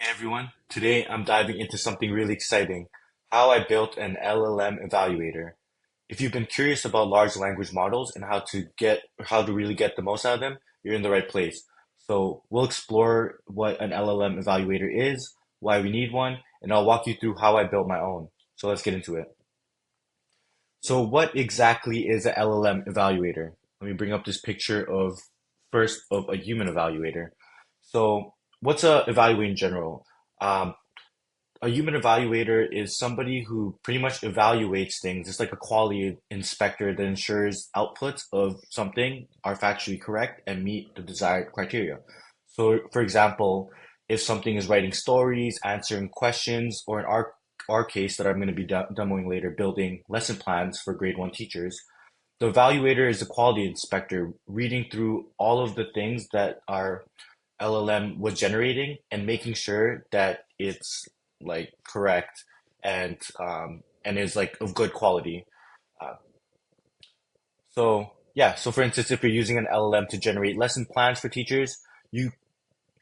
Hey everyone, today I'm diving into something really exciting, how I built an LLM evaluator. If you've been curious about large language models and how to really get the most out of them, you're in the right place. So we'll explore what an LLM evaluator is, why we need one, and I'll walk you through how I built my own. So let's get into it. So what exactly is a LLM evaluator? Let me bring up this picture of first of a human evaluator. So what's a evaluator in general? Um, a human evaluator is somebody who pretty much evaluates things. It's like a quality inspector that ensures outputs of something are factually correct and meet the desired criteria. So, for example, if something is writing stories, answering questions, or in our case that I'm going to be demoing later, building lesson plans for grade one teachers, the evaluator is the quality inspector reading through all of the things that our LLM was generating and making sure that it's like correct and is like of good quality. Uh, so yeah, so for instance, if you're using an LLM to generate lesson plans for teachers, you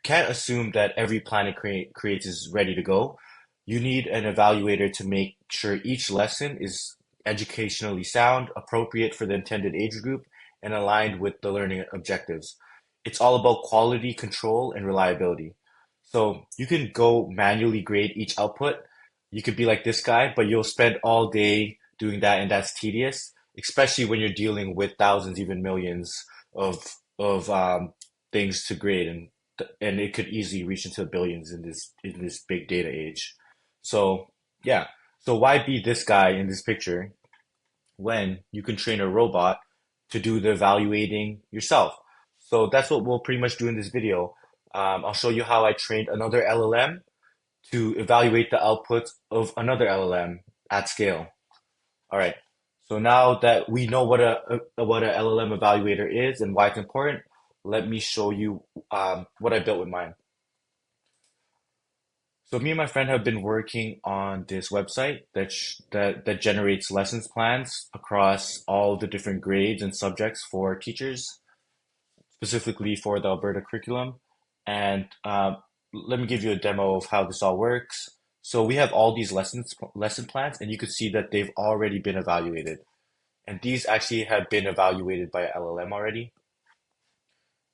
can't assume that every plan it creates is ready to go. You need an evaluator to make sure each lesson is educationally sound, appropriate for the intended age group, and aligned with the learning objectives. It's all about quality control and reliability. So you can go manually grade each output. You could be like this guy, but you'll spend all day doing that, and that's tedious, especially when you're dealing with thousands, even millions of things to grade, and it could easily reach into billions in this big data age. So yeah, so why be this guy in this picture when you can train a robot to do the evaluating yourself? So that's what we'll pretty much do in this video. I'll show you how I trained another LLM to evaluate the outputs of another LLM at scale. All right. So now that we know what a LLM evaluator is and why it's important, let me show you what I built with mine. So me and my friend have been working on this website that generates lessons plans across all the different grades and subjects for teachers, specifically for the Alberta curriculum. And let me give you a demo of how this all works. So we have all these lesson plans, and you could see that they've already been evaluated. And these actually have been evaluated by LLM already.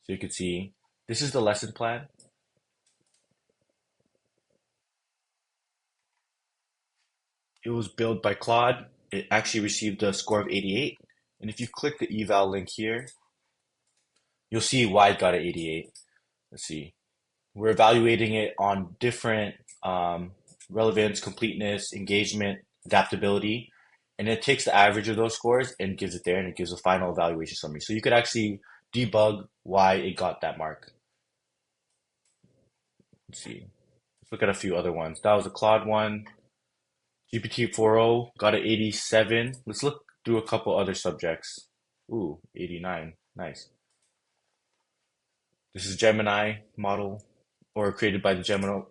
So you could see this is the lesson plan. It was built by Claude. It actually received a score of 88. And if you click the eval link here, you'll see why it got an 88. Let's see. We're evaluating it on different relevance, completeness, engagement, adaptability, and it takes the average of those scores and gives it there, and it gives a final evaluation summary. So you could actually debug why it got that mark. Let's see. Let's look at a few other ones. That was a Claude one. GPT-4o got an 87. Let's look through a couple other subjects. Ooh, 89. Nice. This is Gemini model, or created by the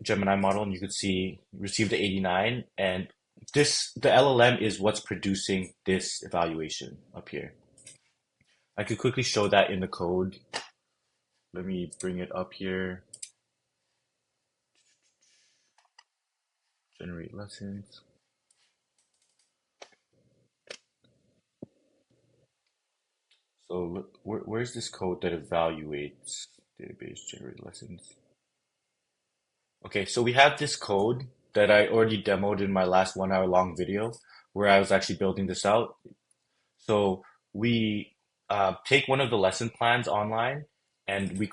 Gemini model, and you could see received the 89. And the LLM is what's producing this evaluation up here. I could quickly show that in the code. Let me bring it up here. Generate lessons. So look, where's this code that evaluates database generated lessons? Okay, so we have this code that I already demoed in my last 1 hour long video where I was actually building this out. So we take one of the lesson plans online and we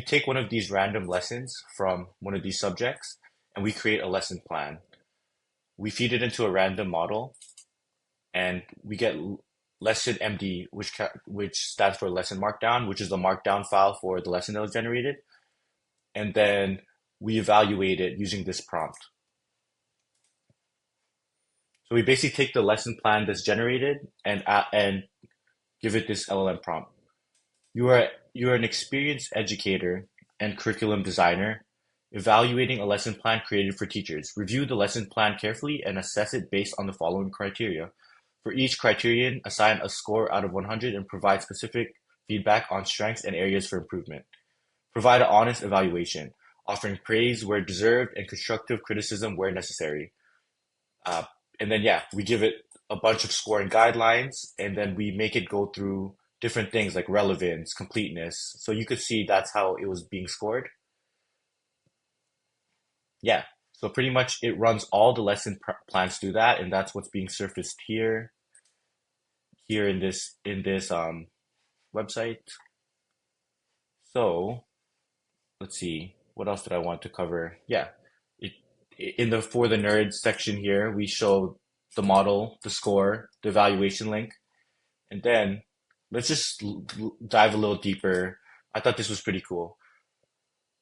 take one of these random lessons from one of these subjects and we create a lesson plan. We feed it into a random model and we get lesson MD, which stands for lesson markdown, which is the markdown file for the lesson that was generated. And then we evaluate it using this prompt. So we basically take the lesson plan that's generated and give it this LLM prompt. You are an experienced educator and curriculum designer evaluating a lesson plan created for teachers. Review the lesson plan carefully and assess it based on the following criteria. For each criterion, assign a score out of 100 and provide specific feedback on strengths and areas for improvement. Provide an honest evaluation, offering praise where deserved and constructive criticism where necessary. Uh, and then, yeah, we give it a bunch of scoring guidelines, and then we make it go through different things like relevance, completeness. So you could see that's how it was being scored. Yeah. So pretty much it runs all the plans through that, and that's what's being surfaced here in this website. So let's see, what else did I want to cover? Yeah, it, in the for the nerds section here, we show the model, the score, the evaluation link, and then let's just dive a little deeper. I thought this was pretty cool.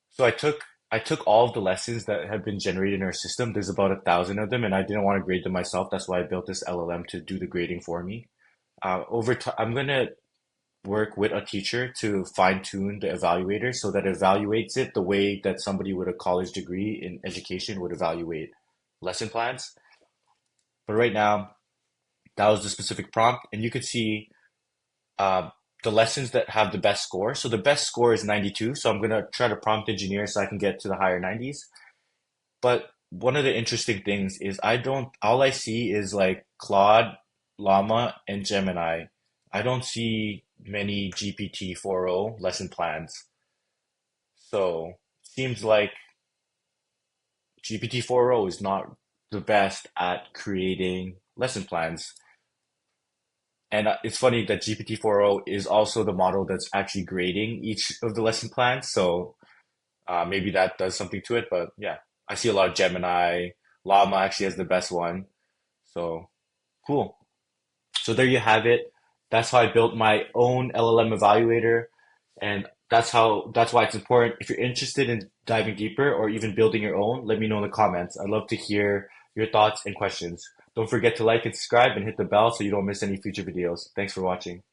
So I took all of the lessons that have been generated in our system. There's about 1,000 of them, and I didn't want to grade them myself. That's why I built this LLM to do the grading for me. Over time, I'm gonna work with a teacher to fine tune the evaluator so that it evaluates it the way that somebody with a college degree in education would evaluate lesson plans. But right now, that was the specific prompt, and you could see uh, the lessons that have the best score. So the best score is 92. So I'm gonna try to prompt engineer so I can get to the higher 90s. But one of the interesting things is I don't, all I see is like Claude, Llama, and Gemini. I don't see many GPT 4.0 lesson plans. So seems like GPT 4.0 is not the best at creating lesson plans. And it's funny that GPT 4.0 is also the model that's actually grading each of the lesson plans. So maybe that does something to it. But yeah, I see a lot of Gemini. Llama actually has the best one. So cool. So there you have it. That's how I built my own LLM evaluator, and that's why it's important. If you're interested in diving deeper or even building your own, let me know in the comments. I'd love to hear your thoughts and questions. Don't forget to like and subscribe and hit the bell so you don't miss any future videos. Thanks for watching.